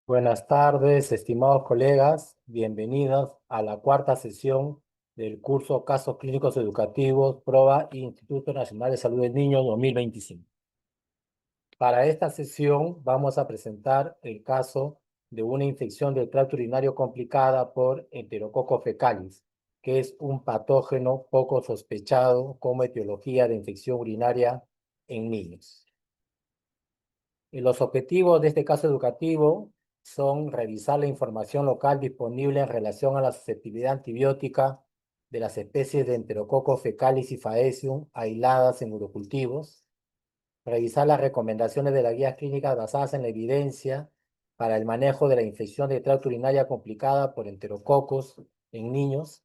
Buenas tardes, estimados colegas. Bienvenidos a la cuarta sesión del curso Casos Clínicos Educativos, PROBA Instituto Nacional de Salud del Niño 2025. Para esta sesión vamos a presentar el caso de una infección del tracto urinario complicada por Enterococcus fecalis, que es un patógeno poco sospechado como etiología de infección urinaria en niños. Y los objetivos de este caso educativo son revisar la información local disponible en relación a la susceptibilidad antibiótica de las especies de Enterococcus fecalis y Faecium aisladas en urocultivos, revisar las recomendaciones de las guías clínicas basadas en la evidencia para el manejo de la infección de tracto urinaria complicada por enterococos en niños,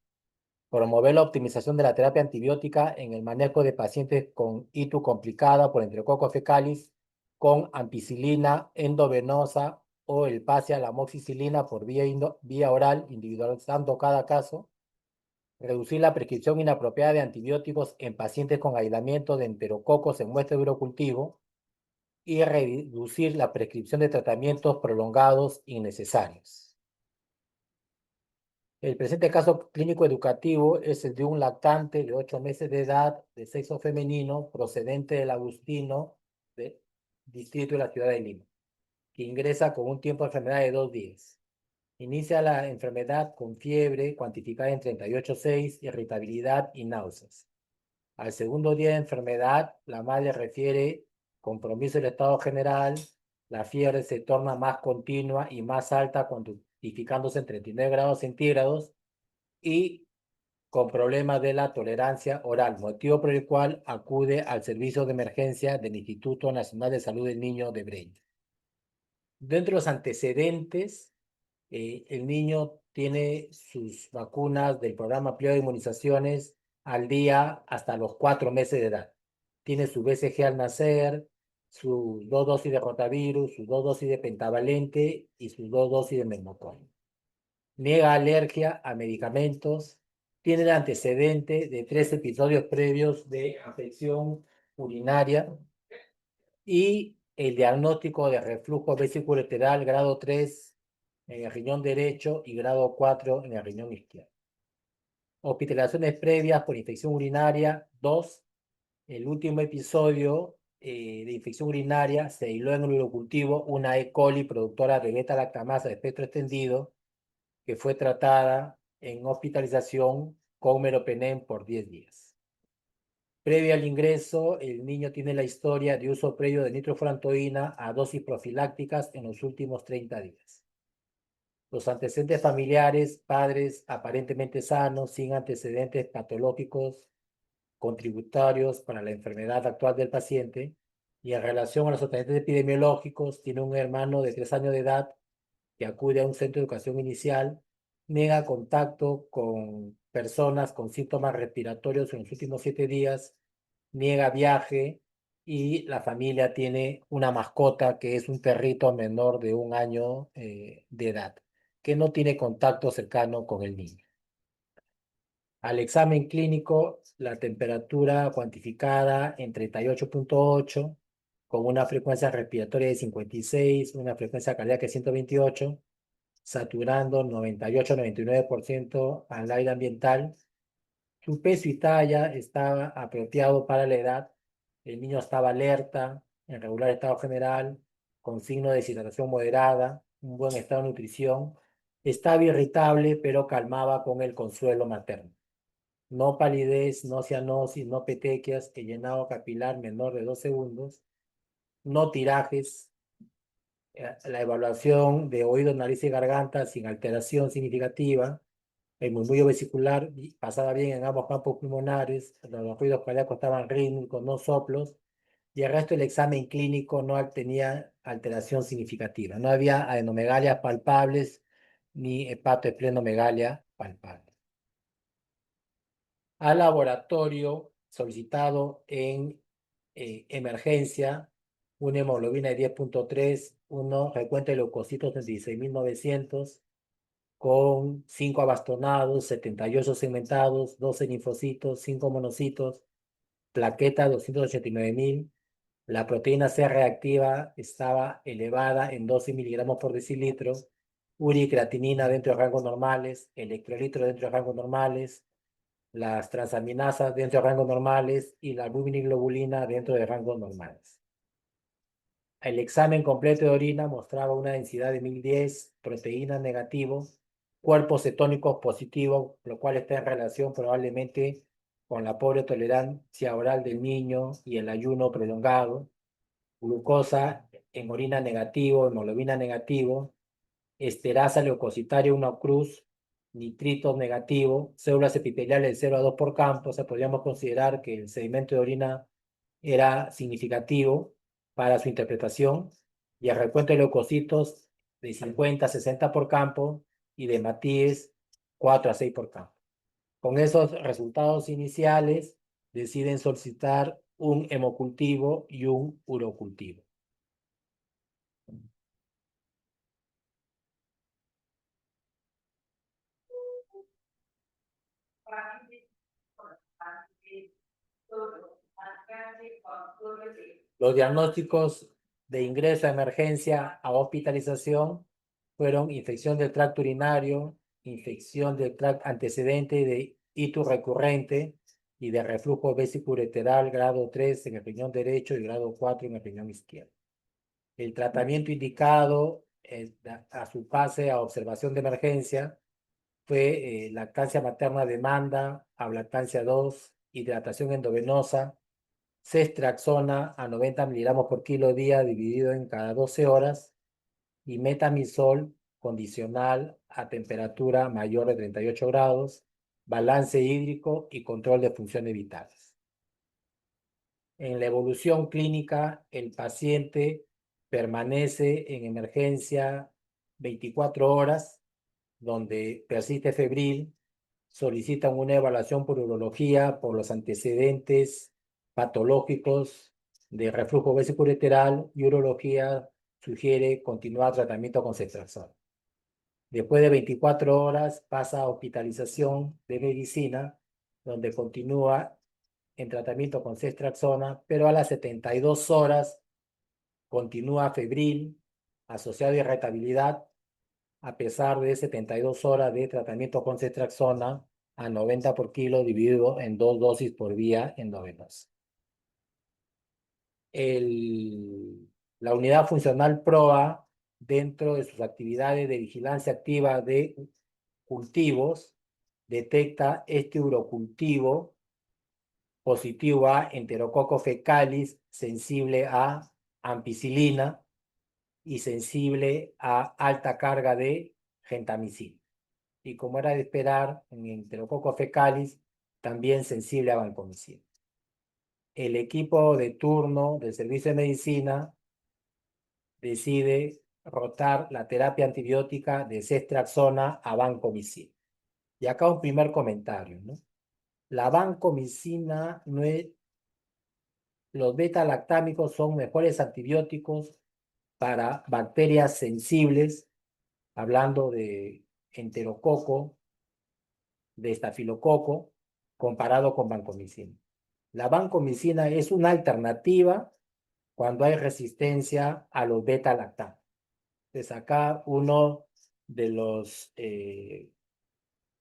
promover la optimización de la terapia antibiótica en el manejo de pacientes con ITU complicada por Enterococcus fecalis con ampicilina endovenosa o el pase a la amoxicilina por vía oral, individualizando cada caso, reducir la prescripción inapropiada de antibióticos en pacientes con aislamiento de enterococos en muestra de urocultivo y reducir la prescripción de tratamientos prolongados innecesarios. El presente caso clínico educativo es el de un lactante de 8 meses de edad, de sexo femenino, procedente del Agustino, de distrito de la ciudad de Lima, que ingresa con un tiempo de enfermedad de 2 días. Inicia la enfermedad con fiebre cuantificada en 38,6, irritabilidad y náuseas. Al segundo día de enfermedad, la madre refiere compromiso del estado general, la fiebre se torna más continua y más alta, cuantificándose en 39 grados centígrados y con problemas de la tolerancia oral, motivo por el cual acude al servicio de emergencia del Instituto Nacional de Salud del Niño de Breña. Dentro de los antecedentes, el niño tiene sus vacunas del programa ampliado de inmunizaciones al día hasta los 4 meses de edad. Tiene su BCG al nacer, sus 2 dosis de rotavirus, sus 2 dosis de pentavalente y sus 2 dosis de pneumococco. Niega alergia a medicamentos, tiene el antecedente de 3 episodios previos de afección urinaria y el diagnóstico de reflujo vesicoureteral grado 3 en el riñón derecho y grado 4 en el riñón izquierdo. Hospitalizaciones previas por infección urinaria 2. El último episodio de infección urinaria se aisló en el urocultivo una E. coli productora de beta-lactamasa de espectro extendido que fue tratada en hospitalización con meropenem por 10 días. Previo al ingreso, el niño tiene la historia de uso previo de nitrofurantoína a dosis profilácticas en los últimos 30 días. Los antecedentes familiares, padres aparentemente sanos, sin antecedentes patológicos contributorios para la enfermedad actual del paciente, y en relación a los antecedentes epidemiológicos, tiene un hermano de 3 años de edad que acude a un centro de educación inicial, niega contacto con personas con síntomas respiratorios en los últimos 7 días, niega viaje y la familia tiene una mascota que es un perrito menor de 1 año de edad, que no tiene contacto cercano con el niño. Al examen clínico, la temperatura cuantificada en 38,8, con una frecuencia respiratoria de 56, una frecuencia cardíaca de 128, saturando 98-99% al aire ambiental. Su peso y talla estaba apropiado para la edad. El niño estaba alerta, en regular estado general, con signo de deshidratación moderada, un buen estado de nutrición. Estaba irritable, pero calmaba con el consuelo materno. No palidez, no cianosis, no petequias, llenado capilar menor de 2 segundos, no tirajes, la evaluación de oídos, nariz y garganta sin alteración significativa, el murmullo vesicular pasaba bien en ambos campos pulmonares, los ruidos cardíacos estaban rítmicos, no soplos, y el resto del examen clínico no tenía alteración significativa. No había adenomegalias palpables ni hepatoesplenomegalia palpable. Al laboratorio solicitado en emergencia, una hemoglobina de 10,3, uno recuento de leucocitos de 16.900, con 5 abastonados, 78 segmentados, 12 linfocitos, 5 monocitos, plaqueta 289.000, La proteína C reactiva estaba elevada en 12 miligramos por decilitro, urea y creatinina dentro de rangos normales, electrolitos dentro de rangos normales, las transaminasas dentro de rangos normales y la albúmina y globulina dentro de rangos normales. El examen completo de orina mostraba una densidad de 1010, proteínas negativo, cuerpos cetónicos positivos, lo cual está en relación probablemente con la pobre tolerancia oral del niño y el ayuno prolongado, glucosa en orina negativo, hemoglobina negativo, esterasa leucocitaria 1 cruz, nitritos negativo, células epiteliales de 0 a 2 por campo. O sea, podríamos considerar que el sedimento de orina era significativo para su interpretación, y el recuento de leucocitos de 50 a 60 por campo y de hematíes 4 a 6 por campo. Con esos resultados iniciales, deciden solicitar un hemocultivo y un urocultivo. Los diagnósticos de ingreso a emergencia a hospitalización fueron infección del tracto urinario, infección del tracto antecedente de ictus recurrente y de reflujo vesicoureteral grado 3 en el riñón derecho y grado 4 en el riñón izquierdo. El tratamiento indicado a su pase a observación de emergencia fue lactancia materna de manda, ablactancia 2, hidratación endovenosa, cestraxona a 90 miligramos por kilo día dividido en cada 12 horas y metamisol condicional a temperatura mayor de 38 grados, balance hídrico y control de funciones vitales. En la evolución clínica, el paciente permanece en emergencia 24 horas, donde persiste febril, solicitan una evaluación por urología por los antecedentes patológicos de reflujo vesicoureteral y urología sugiere continuar tratamiento con cestraxona. Después de 24 horas pasa a hospitalización de medicina, donde continúa en tratamiento con cestraxona, pero a las 72 horas continúa febril, asociado a irritabilidad, a pesar de 72 horas de tratamiento con cestraxona a 90 por kilo dividido en 2 dosis por vía endovenosa. La unidad funcional PROA, dentro de sus actividades de vigilancia activa de cultivos, detecta este urocultivo positivo a Enterococcus fecalis, sensible a ampicilina y sensible a alta carga de gentamicina. Y como era de esperar, en Enterococcus fecalis, también sensible a vancomicina. El equipo de turno del servicio de medicina decide rotar la terapia antibiótica de cestraxona a vancomicina. Y acá un primer comentario, ¿no? La vancomicina no es... Los beta-lactámicos son mejores antibióticos para bacterias sensibles, hablando de enterococo, de estafilococo, comparado con vancomicina. La vancomicina es una alternativa cuando hay resistencia a los beta-lactanos. Entonces acá uno de los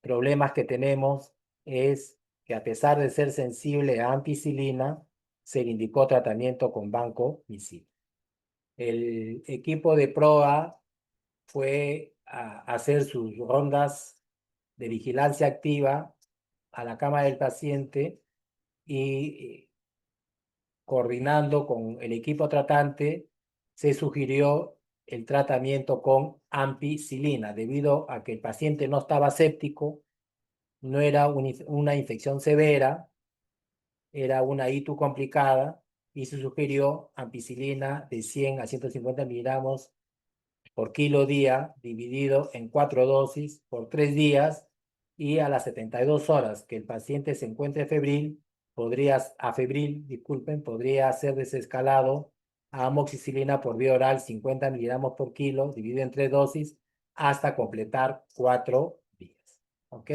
problemas que tenemos es que a pesar de ser sensible a ampicilina, se le indicó tratamiento con vancomicina. El equipo de PROA fue a hacer sus rondas de vigilancia activa a la cama del paciente y coordinando con el equipo tratante, se sugirió el tratamiento con ampicilina, debido a que el paciente no estaba séptico, no era una infección severa, era una ITU complicada, y se sugirió ampicilina de 100 a 150 miligramos por kilo día, dividido en 4 dosis por 3 días, y a las 72 horas que el paciente se encuentre febril, podría ser desescalado a amoxicilina por vía oral 50 miligramos por kilo, dividido en 3 dosis, hasta completar 4 días. ¿Ok?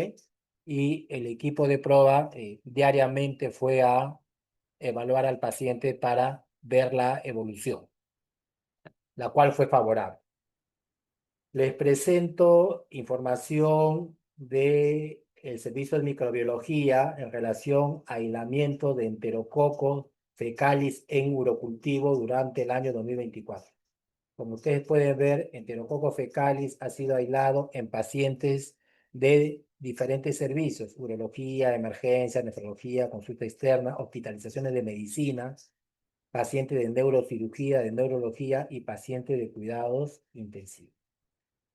Y el equipo de prueba diariamente fue a evaluar al paciente para ver la evolución, la cual fue favorable. Les presento información del Servicio de Microbiología en relación a aislamiento de Enterococcus fecalis en urocultivo durante el año 2024. Como ustedes pueden ver, Enterococcus fecalis ha sido aislado en pacientes de diferentes servicios: urología, emergencia, nefrología, consulta externa, hospitalizaciones de medicina, pacientes de neurocirugía, de neurología y pacientes de cuidados intensivos.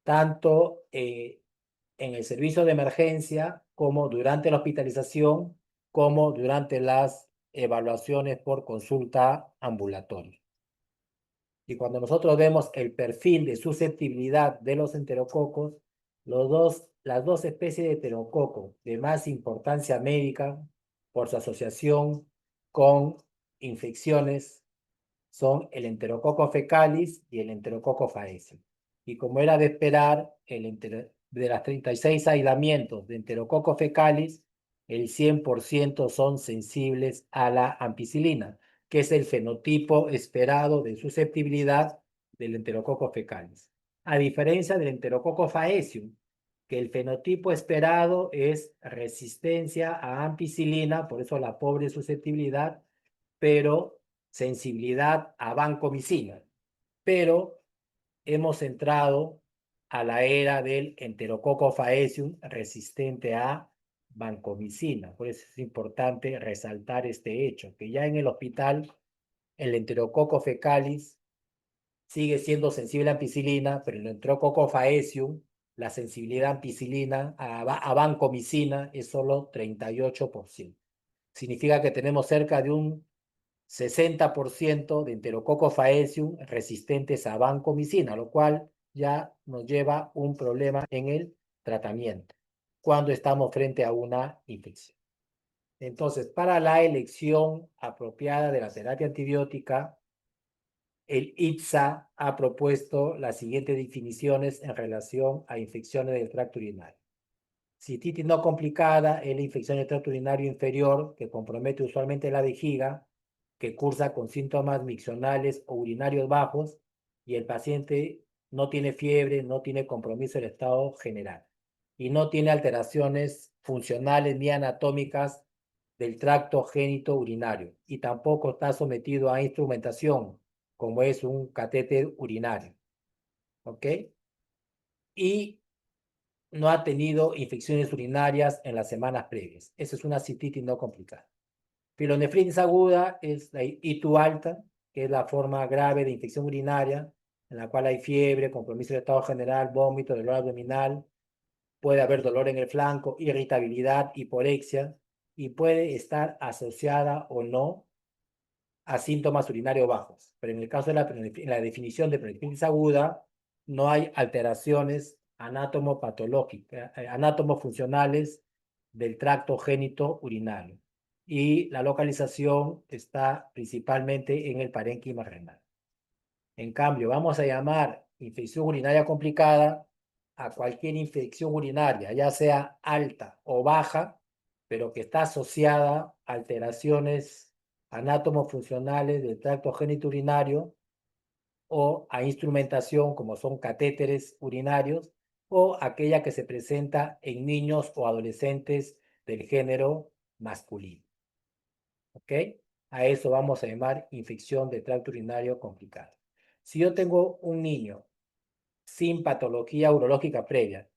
Tanto en el servicio de emergencia como durante la hospitalización, como durante las evaluaciones por consulta ambulatoria. Y cuando nosotros vemos el perfil de susceptibilidad de los enterococos, las dos especies de enterococo de más importancia médica por su asociación con infecciones son el Enterococcus fecalis y el Enterococcus faecium. Y como era de esperar, de las 36 aislamientos de Enterococcus fecalis, el 100% son sensibles a la ampicilina, que es el fenotipo esperado de susceptibilidad del Enterococcus fecalis. A diferencia del Enterococcus faecium, que el fenotipo esperado es resistencia a ampicilina, por eso la pobre susceptibilidad, pero sensibilidad a vancomicina. Pero hemos entrado a la era del Enterococcus faecium resistente a vancomicina. Por eso es importante resaltar este hecho, que ya en el hospital el Enterococcus fecalis sigue siendo sensible a ampicilina, pero el Enterococcus faecium, la sensibilidad a ampicilina, a vancomicina, es solo 38%. Significa que tenemos cerca de un 60% de Enterococcus faecium resistentes a vancomicina, lo cual ya nos lleva un problema en el tratamiento cuando estamos frente a una infección. Entonces, para la elección apropiada de la terapia antibiótica, el ITSA ha propuesto las siguientes definiciones en relación a infecciones del tracto urinario. Cistitis no complicada es la infección del tracto urinario inferior que compromete usualmente la vejiga, que cursa con síntomas miccionales o urinarios bajos, y el paciente no tiene fiebre, no tiene compromiso del estado general y no tiene alteraciones funcionales ni anatómicas del tracto génito urinario, y tampoco está sometido a instrumentación como es un catéter urinario. ¿Ok? Y no ha tenido infecciones urinarias en las semanas previas. Esa es una cistitis no complicada. Pilonefritis aguda es la ITU alta, que es la forma grave de infección urinaria, en la cual hay fiebre, compromiso del estado general, vómito, dolor abdominal, puede haber dolor en el flanco, irritabilidad, hiporexia, y puede estar asociada o no a síntomas urinarios bajos. Pero en el caso de la definición de pilonefritis aguda, no hay alteraciones anatomopatológicas, anatomofuncionales del tracto génito urinario. Y la localización está principalmente en el parénquima renal. En cambio, vamos a llamar infección urinaria complicada a cualquier infección urinaria, ya sea alta o baja, pero que está asociada a alteraciones anatomofuncionales del tracto genitourinario o a instrumentación como son catéteres urinarios, o aquella que se presenta en niños o adolescentes del género masculino. ¿Ok? A eso vamos a llamar infección de tracto urinario complicada. Si yo tengo un niño sin patología urológica previa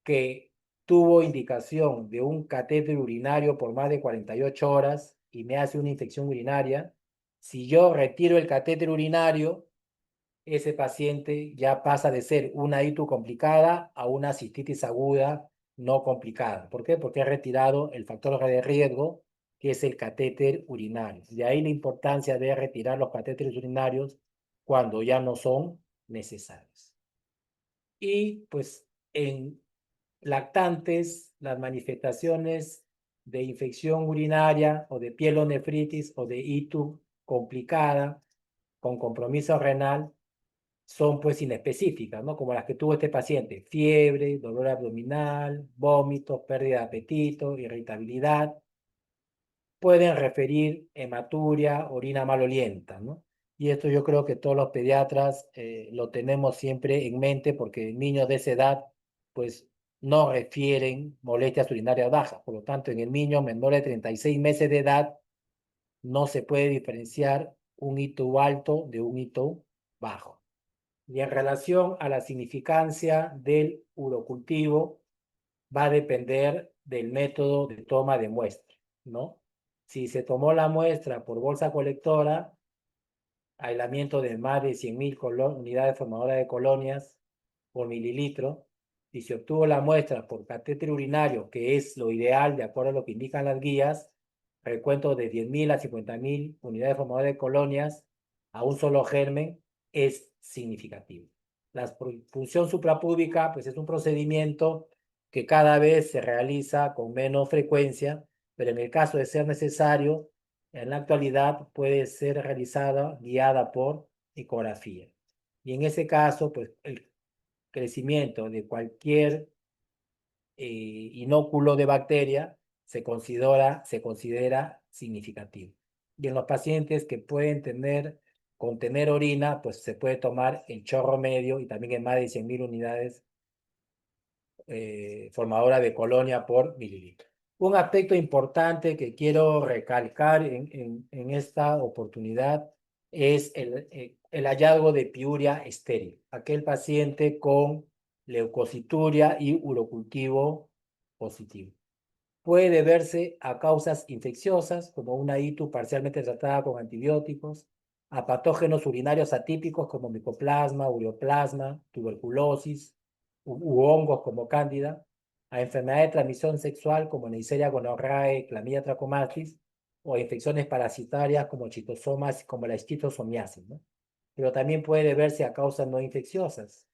que tuvo indicación de un catéter urinario por más de 48 horas y me hace una infección urinaria, si yo retiro el catéter urinario, ese paciente ya pasa de ser una ITU complicada a una cistitis aguda no complicada. ¿Por qué? Porque he retirado el factor de riesgo, que es el catéter urinario. De ahí la importancia de retirar los catéteres urinarios cuando ya no son necesarios. Y pues en lactantes, las manifestaciones de infección urinaria o de pielonefritis o de ITU complicada con compromiso renal son pues inespecíficas, ¿no? Como las que tuvo este paciente: fiebre, dolor abdominal, vómitos, pérdida de apetito, irritabilidad. pueden referir hematuria, orina malolienta, ¿no? Y esto yo creo que todos los pediatras lo tenemos siempre en mente porque niños de esa edad, pues, no refieren molestias urinarias bajas. Por lo tanto, en el niño menor de 36 meses de edad, no se puede diferenciar un hito alto de un hito bajo. Y en relación a la significancia del urocultivo, va a depender del método de toma de muestra, ¿no? Si se tomó la muestra por bolsa colectora, aislamiento de más de 100.000 unidades formadoras de colonias por mililitro, y se obtuvo la muestra por catéter urinario, que es lo ideal de acuerdo a lo que indican las guías, recuento de 10.000 a 50.000 unidades formadoras de colonias a un solo germen, es significativo. La punción suprapúbica, pues es un procedimiento que cada vez se realiza con menos frecuencia, pero en el caso de ser necesario, en la actualidad puede ser realizada guiada por ecografía. Y en ese caso, pues el crecimiento de cualquier inóculo de bacteria se considera significativo. Y en los pacientes que pueden contener orina, pues se puede tomar en chorro medio y también en más de 100.000 unidades formadora de colonia por mililitro. Un aspecto importante que quiero recalcar en esta oportunidad es el hallazgo de piuria estéril, aquel paciente con leucocituria y urocultivo positivo. Puede deberse a causas infecciosas, como una ITU parcialmente tratada con antibióticos, a patógenos urinarios atípicos como micoplasma, ureoplasma, tuberculosis, u hongos como cándida, a enfermedades de transmisión sexual como Neisseria gonorrhoeae, Clamidia trachomatis, o a infecciones parasitarias como chitosomas, como la esquistosomiasis, ¿no? Pero también puede deberse a causas no infecciosas,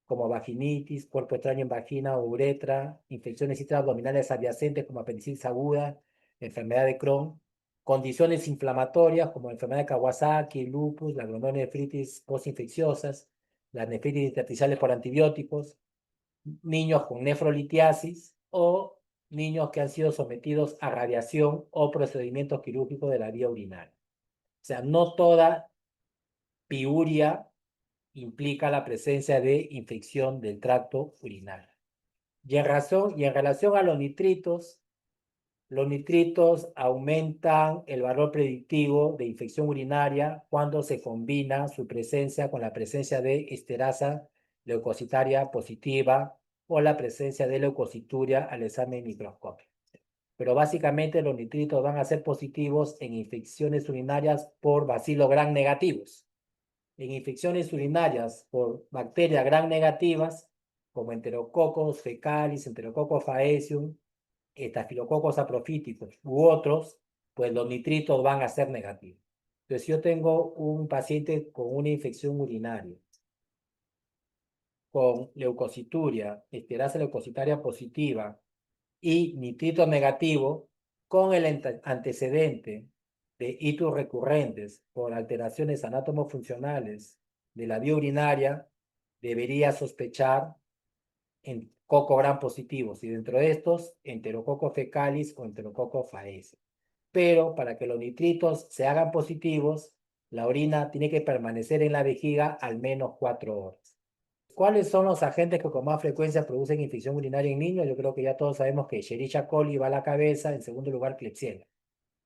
como vaginitis, cuerpo extraño en vagina o uretra, infecciones intraabdominales adyacentes como apendicitis aguda, enfermedad de Crohn, condiciones inflamatorias como enfermedad de Kawasaki, lupus, la glomerulonefritis postinfecciosas, las nefritis intersticiales por antibióticos, niños con nefrolitiasis o niños que han sido sometidos a radiación o procedimientos quirúrgicos de la vía urinaria. O sea, no toda piuria implica la presencia de infección del tracto urinario. Y en relación a los nitritos aumentan el valor predictivo de infección urinaria cuando se combina su presencia con la presencia de esterasa leucocitaria positiva o la presencia de leucocituria al examen microscópico. Pero básicamente los nitritos van a ser positivos en infecciones urinarias por bacilo gram negativos. En infecciones urinarias por bacterias gram negativas, como enterococos fecalis, enterococos faecium, estafilococos saprofíticos u otros, pues los nitritos van a ser negativos. Entonces, si yo tengo un paciente con una infección urinaria, con leucocituria, esterasa leucocitaria positiva y nitrito negativo, con el antecedente de hitos recurrentes por alteraciones anatomofuncionales de la vía urinaria, debería sospechar en coco gram positivos y dentro de estos, enterococo fecalis o enterococo faeces. Pero para que los nitritos se hagan positivos, la orina tiene que permanecer en la vejiga al menos 4 horas. ¿Cuáles son los agentes que con más frecuencia producen infección urinaria en niños? Yo creo que ya todos sabemos que Escherichia coli va a la cabeza, en segundo lugar Klebsiella.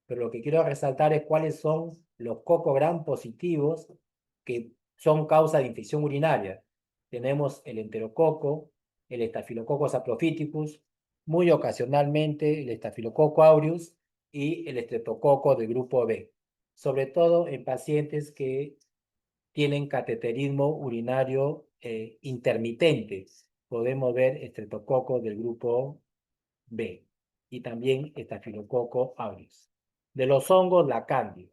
Pero lo que quiero resaltar es cuáles son los coco gram positivos que son causa de infección urinaria. Tenemos el enterococo, el Staphylococcus saprophyticus, muy ocasionalmente el Staphylococcus aureus y el estreptococo del grupo B, sobre todo en pacientes que tienen cateterismo urinario intermitente. Podemos ver estreptococo del grupo B y también Staphylococcus aureus. De los hongos, la cándida.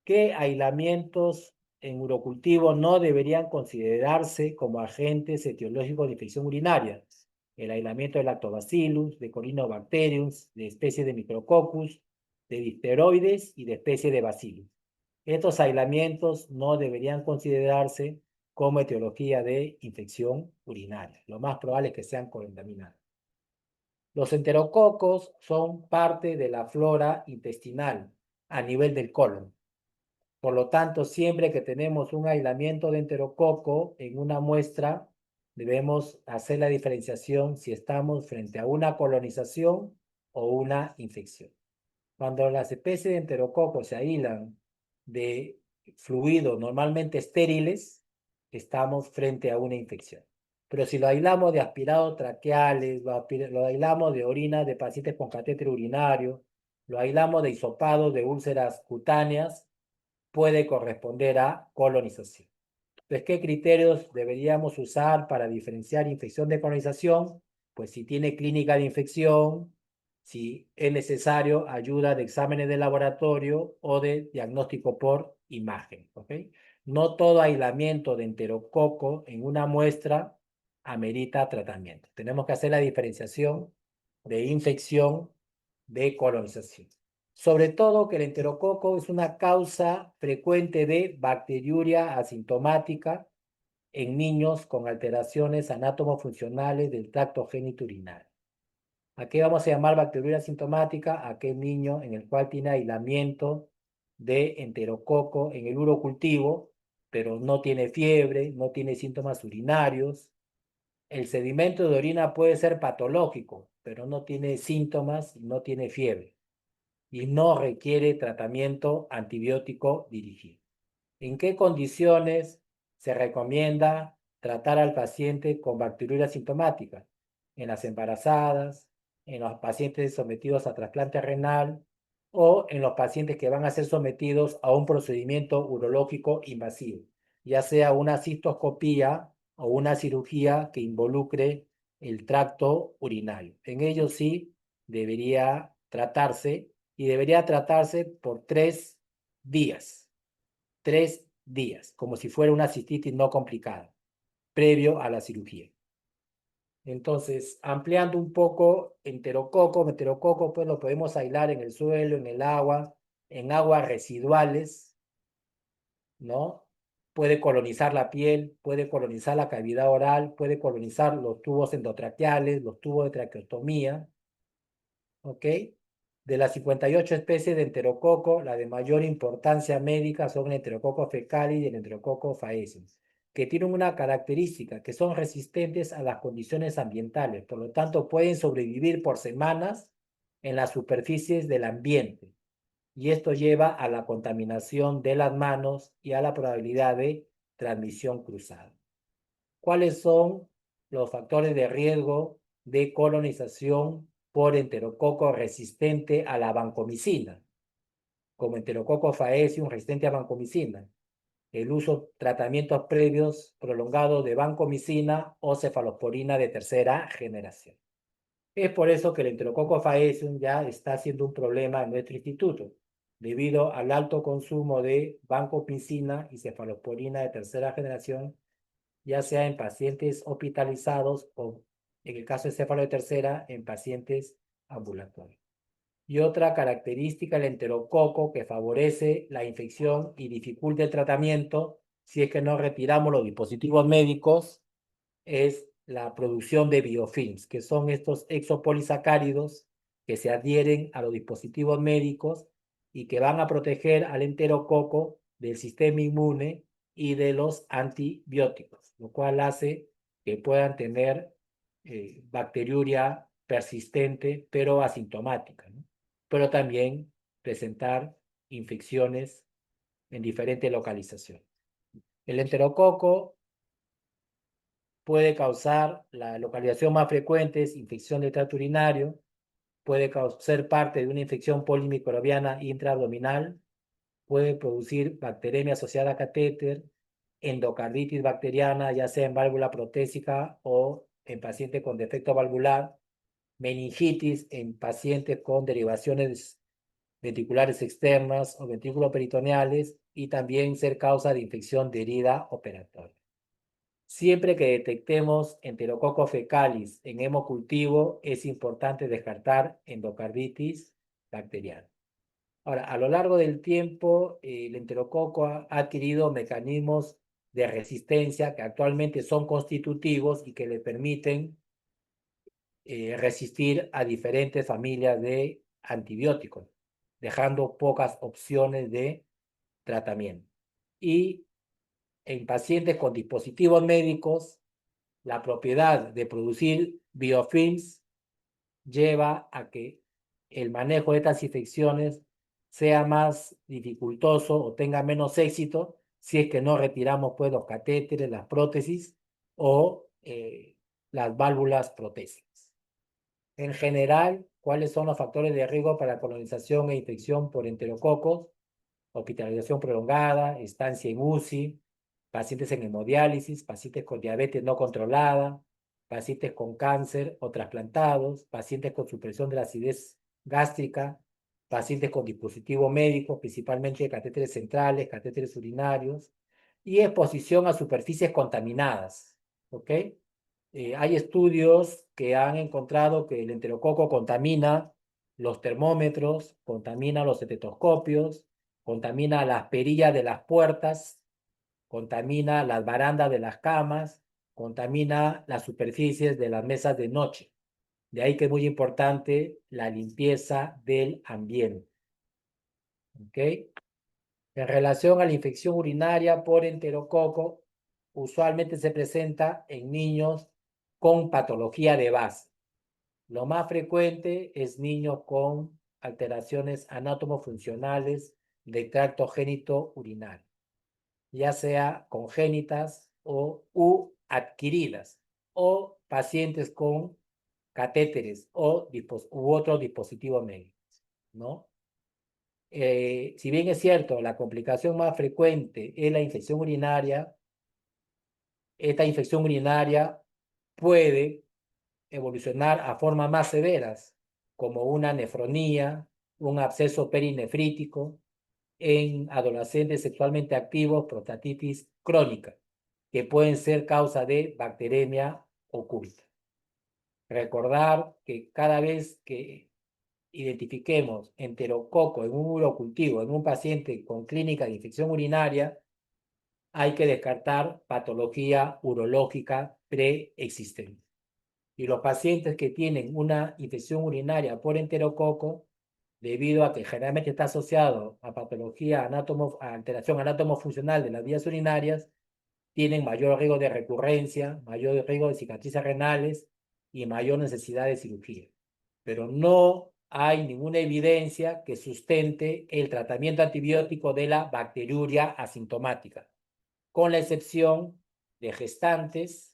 ¿Qué aislamientos en urocultivo no deberían considerarse como agentes etiológicos de infección urinaria? El aislamiento de Lactobacillus, de Corynebacterium, de especies de Micrococcus, de difteroides y de especies de Bacillus. Estos aislamientos no deberían considerarse como etiología de infección urinaria. Lo más probable es que sean contaminados. Los enterococos son parte de la flora intestinal a nivel del colon. Por lo tanto, siempre que tenemos un aislamiento de enterococo en una muestra, debemos hacer la diferenciación si estamos frente a una colonización o una infección. Cuando las especies de enterococo se aíslan de fluidos normalmente estériles, estamos frente a una infección. Pero si lo aislamos de aspirados traqueales, lo aislamos de orina de pacientes con catéter urinario, lo aislamos de hisopados de úlceras cutáneas, puede corresponder a colonización. Entonces, ¿qué criterios deberíamos usar para diferenciar infección de colonización? Pues si tiene clínica de infección, si es necesario ayuda de exámenes de laboratorio o de diagnóstico por imagen, ¿ok? No todo aislamiento de enterococo en una muestra amerita tratamiento. Tenemos que hacer la diferenciación de infección de colonización. Sobre todo que el enterococo es una causa frecuente de bacteriuria asintomática en niños con alteraciones anátomo-funcionales del tracto genitourinario. ¿A qué vamos a llamar bacteriuria asintomática? A aquel niño en el cual tiene aislamiento de enterococo en el urocultivo, pero no tiene fiebre, no tiene síntomas urinarios. El sedimento de orina puede ser patológico, pero no tiene síntomas, no tiene fiebre y no requiere tratamiento antibiótico dirigido. ¿En qué condiciones se recomienda tratar al paciente con bacteriuria asintomática? En las embarazadas, en los pacientes sometidos a trasplante renal o en los pacientes que van a ser sometidos a un procedimiento urológico invasivo, ya sea una cistoscopía o una cirugía que involucre el tracto urinario. En ellos sí debería tratarse y debería tratarse por 3 días. 3 días, como si fuera una cistitis no complicada, previo a la cirugía. Entonces, ampliando un poco, enterococo, pues lo podemos aislar en el suelo, en el agua, en aguas residuales, ¿no? Puede colonizar la piel, puede colonizar la cavidad oral, puede colonizar los tubos endotraqueales, los tubos de traqueostomía, ¿ok? De las 58 especies de enterococo, la de mayor importancia médica son el enterococo fecalis y el enterococo faecis, que tienen una característica, que son resistentes a las condiciones ambientales, por lo tanto pueden sobrevivir por semanas en las superficies del ambiente, y esto lleva a la contaminación de las manos y a la probabilidad de transmisión cruzada. ¿Cuáles son los factores de riesgo de colonización por enterococo resistente a la vancomicina? Como enterococo faecium resistente a vancomicina. El uso, tratamientos previos prolongados de vancomicina o cefalosporina de tercera generación. Es por eso que el enterococo faecium ya está siendo un problema en nuestro instituto, debido al alto consumo de vancomicina y cefalosporina de tercera generación, ya sea en pacientes hospitalizados o, en el caso de céfalo de tercera, en pacientes ambulatorios. Y otra característica del enterococo que favorece la infección y dificulta el tratamiento, si es que no retiramos los dispositivos médicos, es la producción de biofilms, que son estos exopolisacáridos que se adhieren a los dispositivos médicos y que van a proteger al enterococo del sistema inmune y de los antibióticos, lo cual hace que puedan tener bacteriuria persistente pero asintomática, ¿no? Pero también presentar infecciones en diferentes localizaciones. El enterococo puede causar, la localización más frecuente es infección del tracto urinario, puede ser parte de una infección polimicrobiana intraabdominal, puede producir bacteremia asociada a catéter, endocarditis bacteriana, ya sea en válvula protésica o en paciente con defecto valvular, meningitis en pacientes con derivaciones ventriculares externas o ventrículos peritoneales y también ser causa de infección de herida operatoria. Siempre que detectemos enterococo fecalis en hemocultivo, es importante descartar endocarditis bacteriana. Ahora, a lo largo del tiempo, el enterococo ha adquirido mecanismos de resistencia que actualmente son constitutivos y que le permiten resistir a diferentes familias de antibióticos, dejando pocas opciones de tratamiento. Y en pacientes con dispositivos médicos, la propiedad de producir biofilms lleva a que el manejo de estas infecciones sea más dificultoso o tenga menos éxito si es que no retiramos pues los catéteres, las prótesis o las válvulas protésicas. En general, ¿cuáles son los factores de riesgo para colonización e infección por enterococos? Hospitalización prolongada, estancia en UCI, pacientes en hemodiálisis, pacientes con diabetes no controlada, pacientes con cáncer o trasplantados, pacientes con supresión de la acidez gástrica, pacientes con dispositivo médico, principalmente catéteres centrales, catéteres urinarios, y exposición a superficies contaminadas. ¿Ok? Hay estudios que han encontrado que el enterococo contamina los termómetros, contamina los estetoscopios, contamina las perillas de las puertas, contamina las barandas de las camas, contamina las superficies de las mesas de noche. De ahí que es muy importante la limpieza del ambiente. ¿Ok? En relación a la infección urinaria por enterococo, usualmente se presenta en niños con patología de base. Lo más frecuente es niños con alteraciones anátomo-funcionales del tracto génito urinario, ya sea congénitas u adquiridas, o pacientes con catéteres u otros dispositivos médicos, ¿no? Si bien es cierto, la complicación más frecuente es la infección urinaria, esta infección urinaria puede evolucionar a formas más severas, como una nefronía, un absceso perinefrítico, en adolescentes sexualmente activos, prostatitis crónica, que pueden ser causa de bacteremia oculta. Recordar que cada vez que identifiquemos enterococo en un urocultivo, en un paciente con clínica de infección urinaria, hay que descartar patología urológica preexistente. Y los pacientes que tienen una infección urinaria por enterococo, debido a que generalmente está asociado a patología a alteración anatomofuncional de las vías urinarias, tienen mayor riesgo de recurrencia, mayor riesgo de cicatrices renales y mayor necesidad de cirugía. Pero no hay ninguna evidencia que sustente el tratamiento antibiótico de la bacteriuria asintomática, con la excepción de gestantes,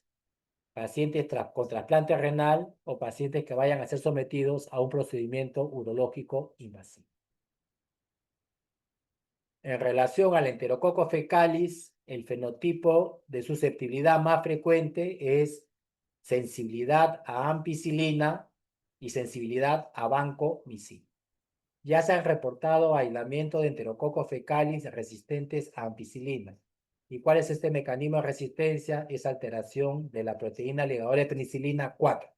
pacientes con trasplante renal o pacientes que vayan a ser sometidos a un procedimiento urológico invasivo. En relación al enterococo fecalis, el fenotipo de susceptibilidad más frecuente es sensibilidad a ampicilina y sensibilidad a vancomicina. Ya se han reportado aislamiento de enterococos fecalis resistentes a ampicilina. ¿Y cuál es este mecanismo de resistencia? Es alteración de la proteína ligadora de penicilina 4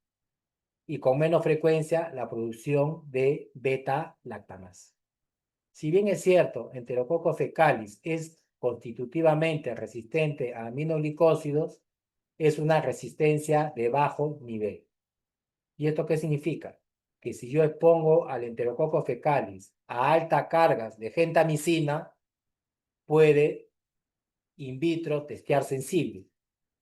y con menos frecuencia la producción de beta-lactamasa. Si bien es cierto, enterococcus fecalis es constitutivamente resistente a aminoglicósidos, es una resistencia de bajo nivel. ¿Y esto qué significa? Que si yo expongo al enterococcus fecalis a altas cargas de gentamicina, puede in vitro testear sensible.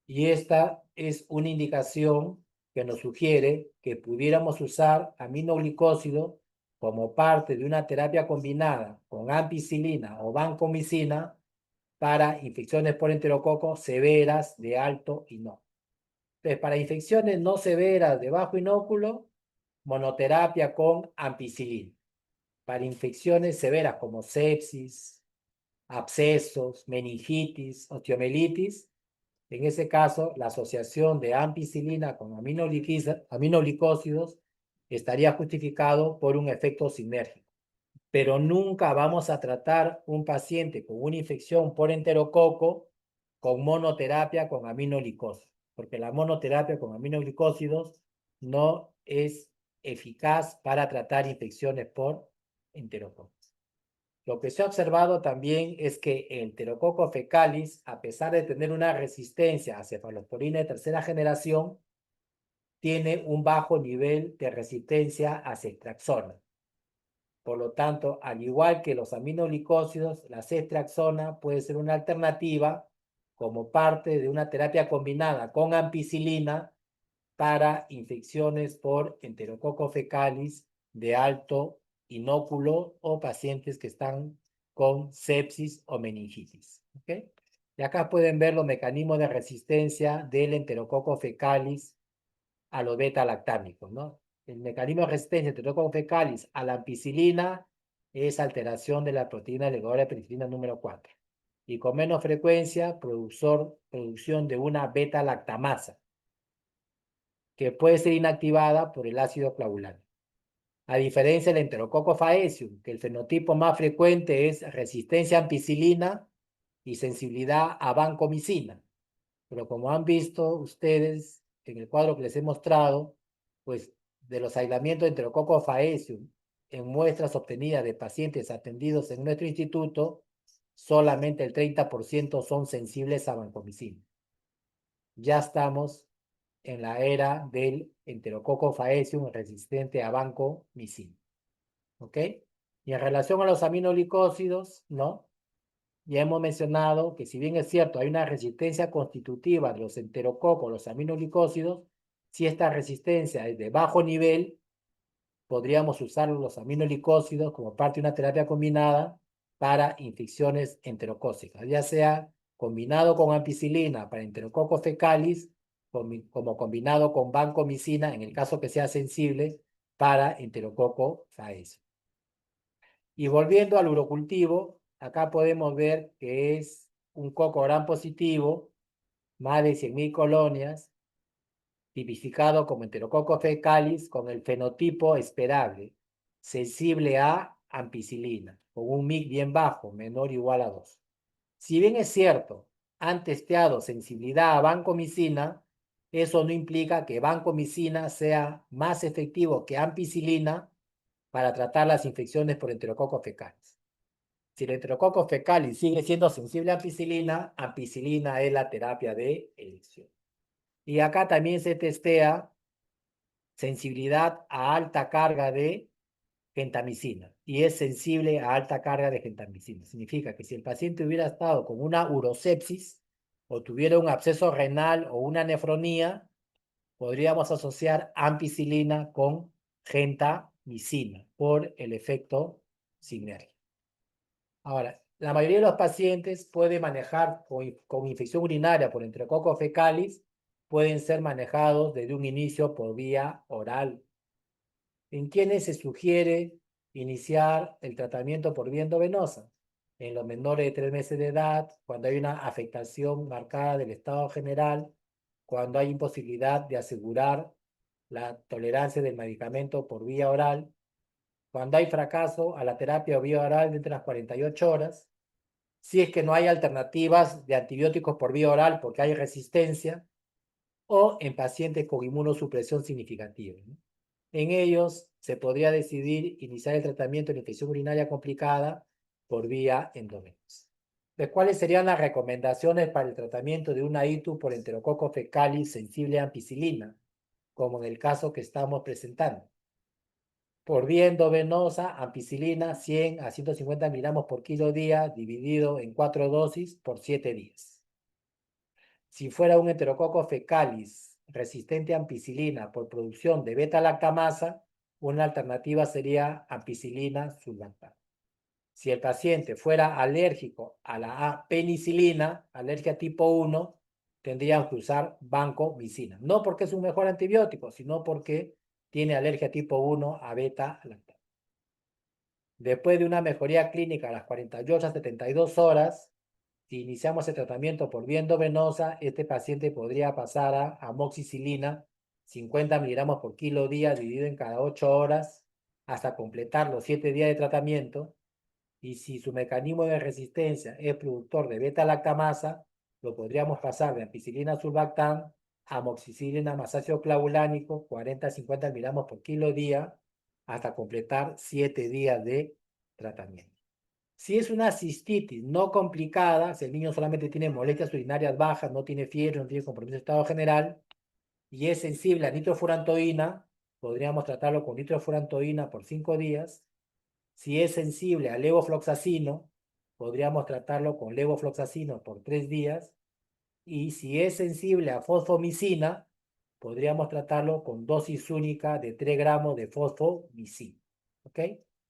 Y esta es una indicación que nos sugiere que pudiéramos usar aminoglicósido como parte de una terapia combinada con ampicilina o vancomicina para infecciones por enterococo severas de alto inoculo. Entonces, para infecciones no severas de bajo inóculo, monoterapia con ampicilina. Para infecciones severas como sepsis, abscesos, meningitis, osteomelitis, en ese caso, la asociación de ampicilina con aminoglicósidos estaría justificado por un efecto sinérgico. Pero nunca vamos a tratar un paciente con una infección por enterococo con monoterapia con aminoglicósidos, porque la monoterapia con aminoglicósidos no es eficaz para tratar infecciones por enterococo. Lo que se ha observado también es que el Enterococcus fecalis, a pesar de tener una resistencia a cefalosporina de tercera generación, tiene un bajo nivel de resistencia a ceftriaxona. Por lo tanto, al igual que los aminoglicósidos, la ceftriaxona puede ser una alternativa como parte de una terapia combinada con ampicilina para infecciones por Enterococcus fecalis de alto inóculo o pacientes que están con sepsis o meningitis. ¿Ok? Y acá pueden ver los mecanismos de resistencia del Enterococcus fecalis a los beta-lactámicos, ¿no? El mecanismo de resistencia del Enterococcus fecalis a la ampicilina es alteración de la proteína legadora de penicilina número 4. Y con menos frecuencia, producción de una beta-lactamasa, que puede ser inactivada por el ácido clavulano. A diferencia del Enterococcus faecium, que el fenotipo más frecuente es resistencia a ampicilina y sensibilidad a vancomicina. Pero como han visto ustedes en el cuadro que les he mostrado, pues de los aislamientos de Enterococcus faecium en muestras obtenidas de pacientes atendidos en nuestro instituto, solamente el 30% son sensibles a vancomicina. Ya estamos en la era del Enterococcus faecium resistente a vancomicina. ¿Ok? Y en relación a los aminoglicósidos, ¿no? Ya hemos mencionado que si bien es cierto, hay una resistencia constitutiva de los enterococos, los aminoglicósidos, si esta resistencia es de bajo nivel, podríamos usar los aminoglicósidos como parte de una terapia combinada para infecciones enterocócicas, ya sea combinado con ampicilina para Enterococcus fecalis, como combinado con vancomicina, en el caso que sea sensible, para Enterococcus faecium. Y volviendo al urocultivo, acá podemos ver que es un coco gram positivo, más de 100.000 colonias, tipificado como Enterococcus fecalis con el fenotipo esperable, sensible a ampicilina, con un MIC bien bajo, menor o igual a 2. Si bien es cierto, han testeado sensibilidad a vancomicina, eso no implica que vancomicina sea más efectivo que ampicilina para tratar las infecciones por Enterococcus fecalis. Si el Enterococcus fecalis sigue siendo sensible a ampicilina es la terapia de elección. Y acá también se testea sensibilidad a alta carga de gentamicina y es sensible a alta carga de gentamicina. Significa que si el paciente hubiera estado con una urosepsis o tuviera un absceso renal o una nefronía, podríamos asociar ampicilina con gentamicina por el efecto sinérgico. Ahora, la mayoría de los pacientes puede manejar con infección urinaria por Enterococcus fecalis, pueden ser manejados desde un inicio por vía oral. ¿En quiénes se sugiere iniciar el tratamiento por vía endovenosa? En los menores de 3 meses de edad, cuando hay una afectación marcada del estado general, cuando hay imposibilidad de asegurar la tolerancia del medicamento por vía oral, cuando hay fracaso a la terapia o vía oral dentro de las 48 horas, si es que no hay alternativas de antibióticos por vía oral porque hay resistencia, o en pacientes con inmunosupresión significativa, ¿no? En ellos se podría decidir iniciar el tratamiento de infección urinaria complicada por vía endovenosa. ¿Cuáles serían las recomendaciones para el tratamiento de una ITU por Enterococcus fecalis sensible a ampicilina, como en el caso que estamos presentando? Por vía endovenosa, ampicilina 100 a 150 miligramos por kilo día, dividido en 4 dosis por 7 días. Si fuera un Enterococcus fecalis resistente a ampicilina por producción de beta-lactamasa, una alternativa sería ampicilina sulbactam. Si el paciente fuera alérgico a la penicilina, alergia tipo 1, tendrían que usar vancomicina. No porque es un mejor antibiótico, sino porque tiene alergia tipo 1 a beta-lactam. Después de una mejoría clínica a las 48 a 72 horas, si iniciamos el tratamiento por vía endovenosa, este paciente podría pasar a amoxicilina, 50 miligramos por kilo día, dividido en cada 8 horas, hasta completar los 7 días de tratamiento. Y si su mecanismo de resistencia es productor de beta-lactamasa, lo podríamos pasar de ampicilina sulbactam a amoxicilina más ácido clavulánico, 40 a 50 miligramos por kilo día, hasta completar 7 días de tratamiento. Si es una cistitis no complicada, si el niño solamente tiene molestias urinarias bajas, no tiene fiebre, no tiene compromiso de estado general, y es sensible a nitrofurantoína, podríamos tratarlo con nitrofurantoína por 5 días. Si es sensible a levofloxacino, podríamos tratarlo con levofloxacino por 3 días. Y si es sensible a fosfomicina, podríamos tratarlo con dosis única de 3 gramos de fosfomicina. ¿Ok?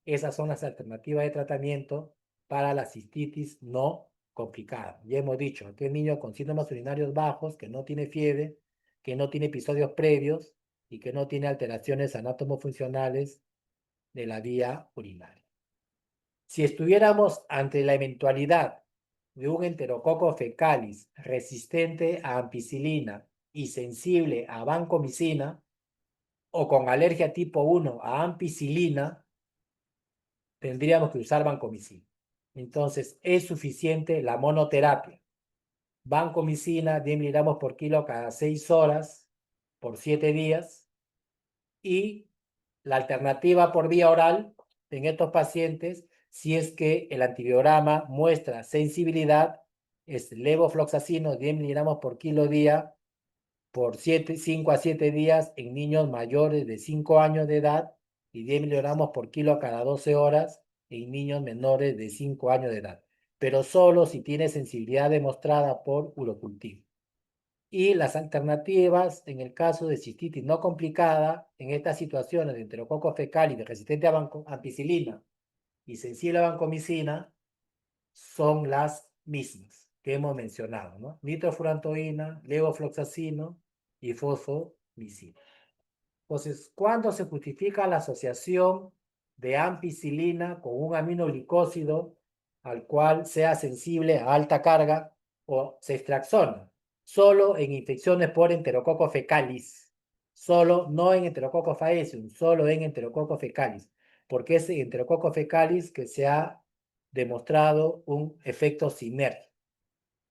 Esas son las alternativas de tratamiento para la cistitis no complicada. Ya hemos dicho, aquel niño con síntomas urinarios bajos, que no tiene fiebre, que no tiene episodios previos y que no tiene alteraciones anatomofuncionales de la vía urinaria. Si estuviéramos ante la eventualidad de un enterococo fecalis resistente a ampicilina y sensible a vancomicina, o con alergia tipo 1 a ampicilina, tendríamos que usar vancomicina. Entonces, es suficiente la monoterapia. Vancomicina, 10 miligramos por kilo cada 6 horas por 7 días. Y la alternativa por vía oral en estos pacientes, si es que el antibiograma muestra sensibilidad, es levofloxacino 10 miligramos por kilo día por 5 a 7 días en niños mayores de 5 años de edad y 10 miligramos por kilo cada 12 horas en niños menores de 5 años de edad, pero solo si tiene sensibilidad demostrada por urocultivo. Y las alternativas, en el caso de cistitis no complicada, en estas situaciones de enterococo fecal y de resistente a ampicilina y sensible a vancomicina, son las mismas que hemos mencionado, ¿no? Nitrofurantoína, levofloxacino y fosfomicina. Entonces, ¿cuándo se justifica la asociación de ampicilina con un aminoglicósido al cual sea sensible a alta carga o ceftriaxona? Solo en infecciones por enterococo fecalis. Solo, no en enterococo faecium, solo en enterococo fecalis. Porque es en enterococo fecalis que se ha demostrado un efecto sinérgico,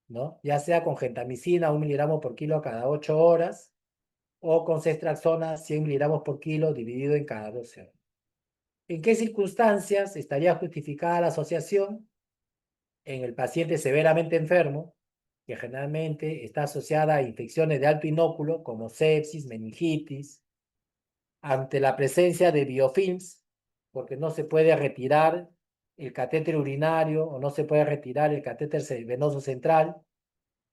¿no? Ya sea con gentamicina, 1 miligramo por kilo cada 8 horas, o con ceftriaxona 100 miligramos por kilo dividido en cada 12 horas. ¿En qué circunstancias estaría justificada la asociación? En el paciente severamente enfermo, que generalmente está asociada a infecciones de alto inóculo como sepsis, meningitis, ante la presencia de biofilms, porque no se puede retirar el catéter urinario o no se puede retirar el catéter venoso central,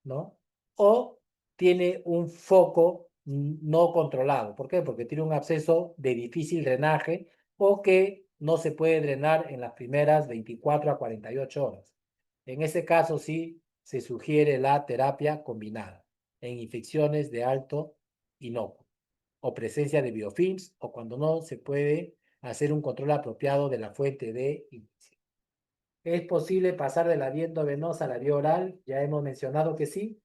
¿no? O tiene un foco no controlado. ¿Por qué? Porque tiene un absceso de difícil drenaje o que no se puede drenar en las primeras 24 a 48 horas. En ese caso sí se sugiere la terapia combinada en infecciones de alto inóculo o presencia de biofilms o cuando no se puede hacer un control apropiado de la fuente de infección. ¿Es posible pasar de la vía endovenosa a la vía oral? Ya hemos mencionado que sí.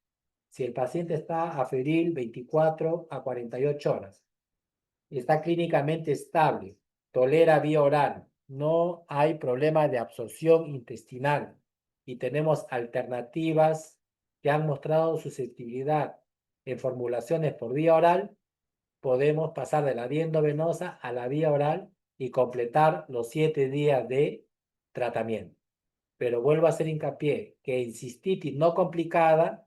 Si el paciente está a febril 24 a 48 horas, está clínicamente estable, tolera vía oral, no hay problema de absorción intestinal y tenemos alternativas que han mostrado susceptibilidad en formulaciones por vía oral, podemos pasar de la vía endovenosa a la vía oral y completar los 7 días de tratamiento. Pero vuelvo a hacer hincapié que en cistitis no complicada,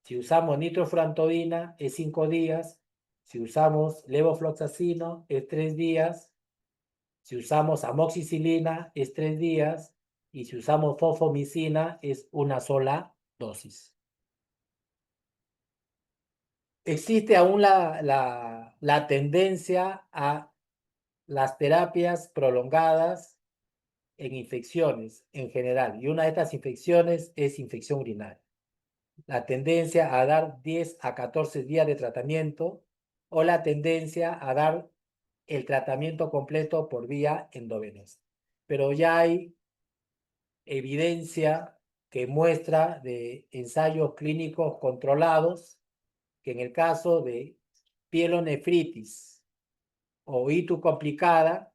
si usamos nitrofurantoína es 5 días, si usamos levofloxacino es 3 días, si usamos amoxicilina es 3 días y si usamos fosfomicina es una sola dosis. Existe aún la tendencia a las terapias prolongadas en infecciones en general y una de estas infecciones es infección urinaria. La tendencia a dar 10 a 14 días de tratamiento o la tendencia a dar el tratamiento completo por vía endovenosa. Pero ya hay evidencia que muestra de ensayos clínicos controlados que en el caso de pielonefritis o ITU complicada,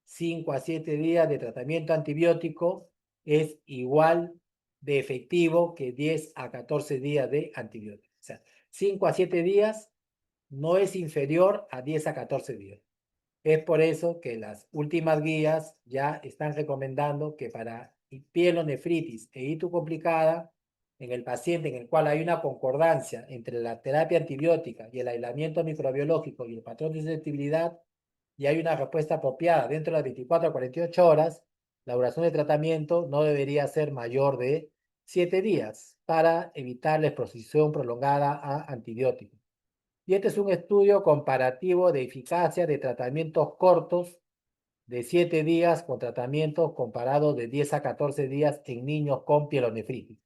5 a 7 días de tratamiento antibiótico es igual de efectivo que 10 a 14 días de antibiótico. O sea, 5 a 7 días no es inferior a 10 a 14 días. Es por eso que las últimas guías ya están recomendando que para pielonefritis e ITU complicada, en el paciente en el cual hay una concordancia entre la terapia antibiótica y el aislamiento microbiológico y el patrón de susceptibilidad, y hay una respuesta apropiada dentro de las 24 a 48 horas, la duración de tratamiento no debería ser mayor de 7 días para evitar la exposición prolongada a antibióticos. Y este es un estudio comparativo de eficacia de tratamientos cortos de 7 días con tratamientos comparados de 10 a 14 días en niños con pielonefritis.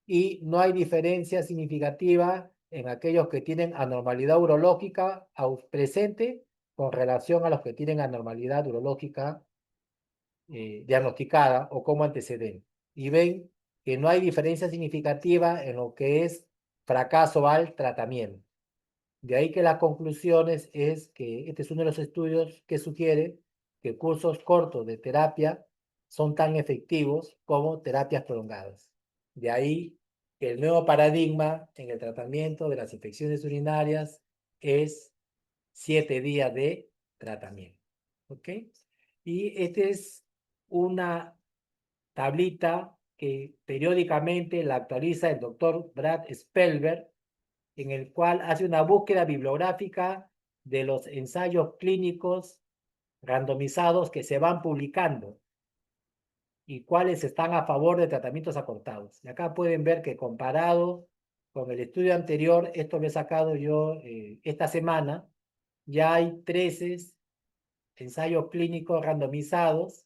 Y no hay diferencia significativa en aquellos que tienen anormalidad urológica presente con relación a los que tienen anormalidad urológica diagnosticada o como antecedente. Y ven que no hay diferencia significativa en lo que es fracaso al tratamiento. De ahí que las conclusiones es que este es uno de los estudios que sugiere que cursos cortos de terapia son tan efectivos como terapias prolongadas. De ahí que el nuevo paradigma en el tratamiento de las infecciones urinarias es 7 días de tratamiento. ¿Ok? Y esta es una tablita que periódicamente la actualiza el doctor Brad Spellberg, en el cual hace una búsqueda bibliográfica de los ensayos clínicos randomizados que se van publicando y cuáles están a favor de tratamientos acortados. Y acá pueden ver que comparado con el estudio anterior, esto lo he sacado yo esta semana, ya hay 13 ensayos clínicos randomizados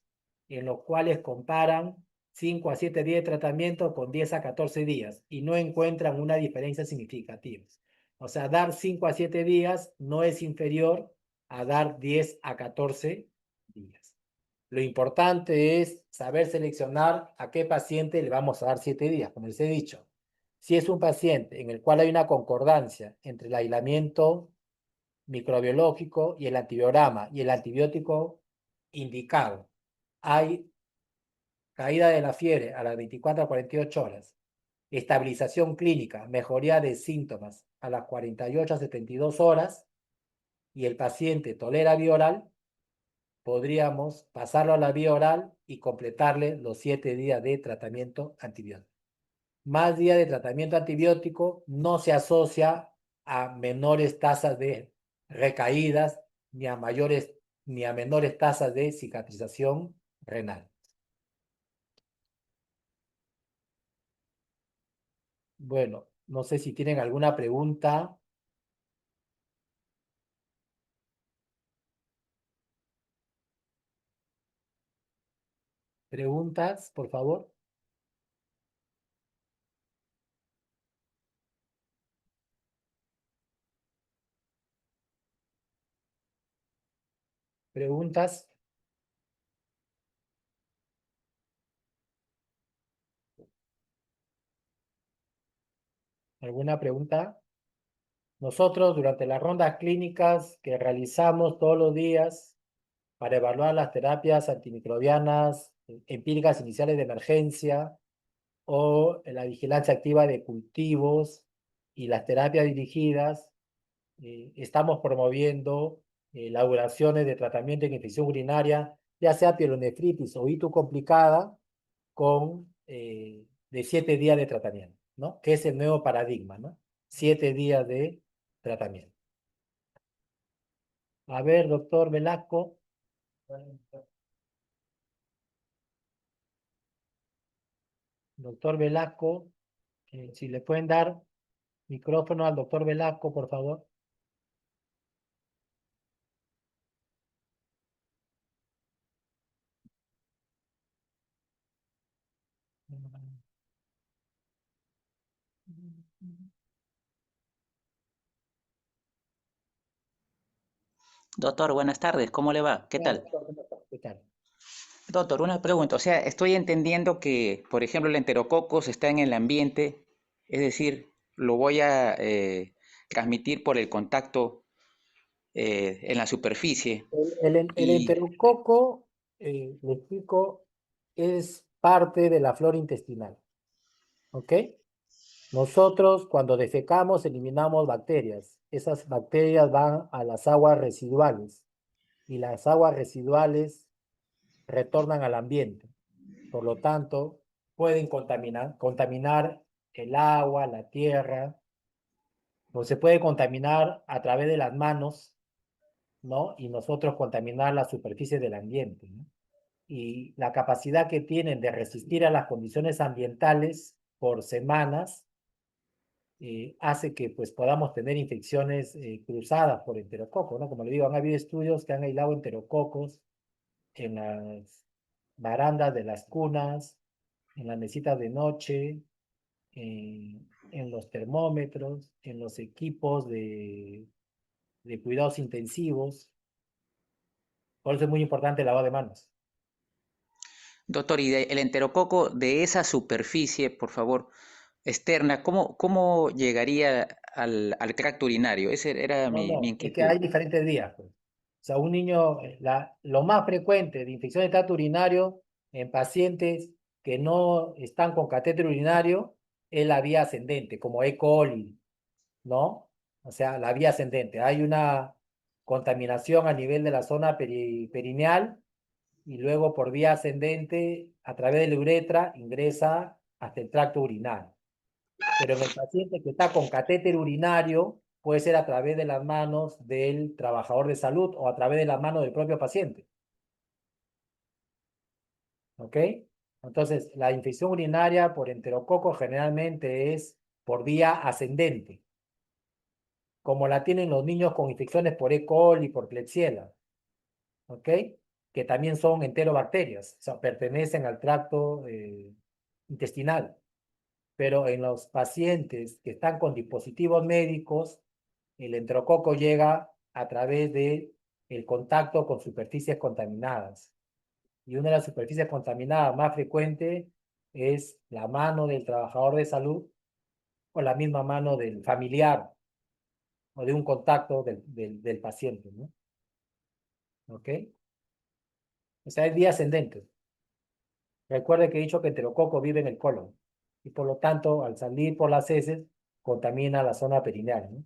en los cuales comparan 5 a 7 días de tratamiento con 10 a 14 días y no encuentran una diferencia significativa. O sea, dar 5 a 7 días no es inferior a dar 10 a 14 días. Lo importante es saber seleccionar a qué paciente le vamos a dar 7 días, como les he dicho. Si es un paciente en el cual hay una concordancia entre el aislamiento microbiológico y el antibiograma y el antibiótico indicado, hay caída de la fiebre a las 24 a 48 horas, estabilización clínica, mejoría de síntomas a las 48 a 72 horas y el paciente tolera vía oral, podríamos pasarlo a la vía oral y completarle los 7 días de tratamiento antibiótico. Más días de tratamiento antibiótico no se asocia a menores tasas de recaídas ni a menores tasas de cicatrización renal. Bueno, no sé si tienen alguna pregunta. Preguntas, por favor. Preguntas. ¿Alguna pregunta? Nosotros, durante las rondas clínicas que realizamos todos los días para evaluar las terapias antimicrobianas empíricas iniciales de emergencia o la vigilancia activa de cultivos y las terapias dirigidas, estamos promoviendo elaboraciones de tratamiento en infección urinaria, ya sea pielonefritis o ITU complicada, con de 7 días de tratamiento, ¿no? Que es el nuevo paradigma, ¿no? 7 días de tratamiento. A ver, doctor Velasco. Doctor Velasco, si le pueden dar micrófono al doctor Velasco, por favor. Doctor, buenas tardes, ¿cómo le va? ¿Qué Hola, tal? doctor, ¿cómo está? ¿Qué tal? Doctor, una pregunta, o sea, estoy entendiendo que, por ejemplo, el enterococos está en el ambiente, es decir, lo voy a transmitir por el contacto en la superficie El y, enterococo, le explico, es parte de la flora intestinal, ¿ok? Nosotros cuando defecamos eliminamos bacterias. Esas bacterias van a las aguas residuales y las aguas residuales retornan al ambiente. Por lo tanto, pueden contaminar el agua, la tierra, o se puede contaminar a través de las manos, ¿no? Y nosotros contaminar la superficie del ambiente, ¿no? Y la capacidad que tienen de resistir a las condiciones ambientales por semanas hace que pues podamos tener infecciones cruzadas por enterococo, ¿no? Como le digo, han habido estudios que han aislado enterococos en las barandas de las cunas, en las mesitas de noche, en los termómetros, en los equipos de cuidados intensivos. Por eso es muy importante el lavado de manos. Doctor, y el enterococo de esa superficie, por favor, externa, ¿cómo llegaría al tracto urinario? Esa era No, mi no, es que inquietud. hay diferentes vías, pues. O sea, un niño, lo más frecuente de infección de tracto urinario en pacientes que no están con catéter urinario es la vía ascendente, como E. coli, ¿no? O sea, la vía ascendente. Hay una contaminación a nivel de la zona perineal y luego por vía ascendente, a través de la uretra, ingresa hasta el tracto urinario. Pero en el paciente que está con catéter urinario, puede ser a través de las manos del trabajador de salud o a través de las manos del propio paciente. ¿Ok? Entonces, la infección urinaria por enterococo generalmente es por vía ascendente, como la tienen los niños con infecciones por E. coli y por Klebsiella. ¿Ok? Que también son enterobacterias, o sea, pertenecen al tracto intestinal. Pero en los pacientes que están con dispositivos médicos, el enterococo llega a través de el contacto con superficies contaminadas. Y una de las superficies contaminadas más frecuentes es la mano del trabajador de salud o la misma mano del familiar o de un contacto del paciente, ¿no? ¿Ok? O sea, es vía ascendente. Recuerde que he dicho que el enterococo vive en el colon y por lo tanto, al salir por las heces, contamina la zona perineal, ¿no?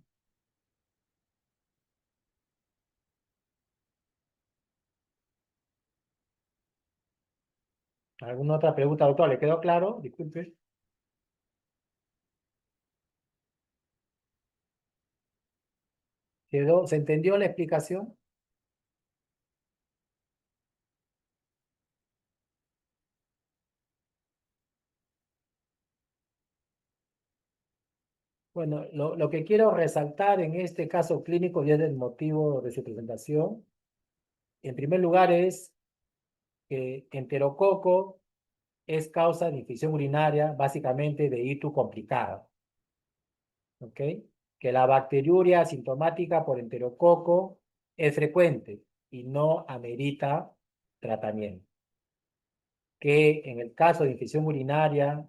¿Alguna otra pregunta, doctor? ¿Le quedó claro? Disculpe. ¿Se entendió la explicación? Bueno, lo que quiero resaltar en este caso clínico y es el motivo de su presentación, en primer lugar es que enterococo es causa de infección urinaria, básicamente de ITU complicada, ¿ok? Que la bacteriuria asintomática por enterococo es frecuente y no amerita tratamiento. Que en el caso de infección urinaria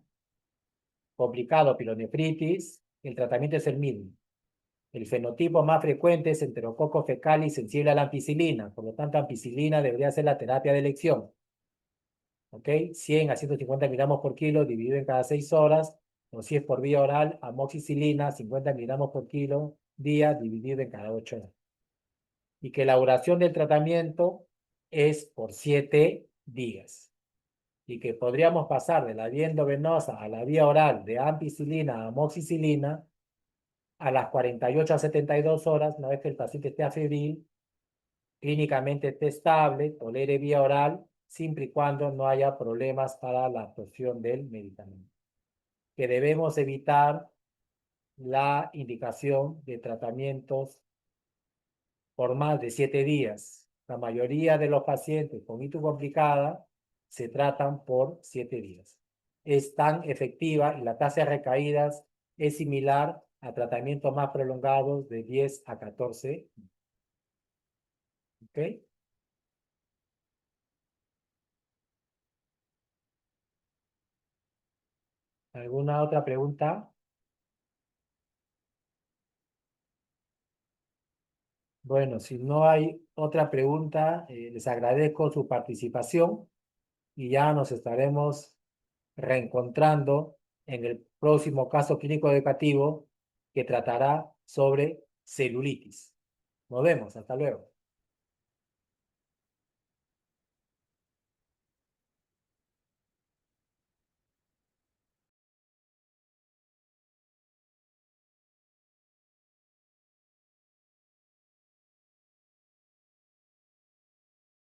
complicado, pilonefritis, el tratamiento es el mismo. El fenotipo más frecuente es enterococo fecalis sensible a la ampicilina, por lo tanto, ampicilina debería ser la terapia de elección. ¿Ok? 100 a 150 miligramos por kilo dividido en cada 6 horas, o si es por vía oral, amoxicilina, 50 miligramos por kilo día dividido en cada 8 horas. Y que la duración del tratamiento es por 7 días. Y que podríamos pasar de la vía endovenosa a la vía oral de ampicilina a amoxicilina a las 48 a 72 horas, una vez que el paciente esté afebril, clínicamente esté estable, tolere vía oral, siempre y cuando no haya problemas para la absorción del medicamento. Que debemos evitar la indicación de tratamientos por más de 7 días. La mayoría de los pacientes con ITU complicada se tratan por 7 días. Es tan efectiva y la tasa de recaídas es similar a tratamientos más prolongados de 10 a 14. ¿Ok? ¿Alguna otra pregunta? Bueno, si no hay otra pregunta, les agradezco su participación y ya nos estaremos reencontrando en el próximo caso clínico educativo que tratará sobre celulitis. Nos vemos, hasta luego.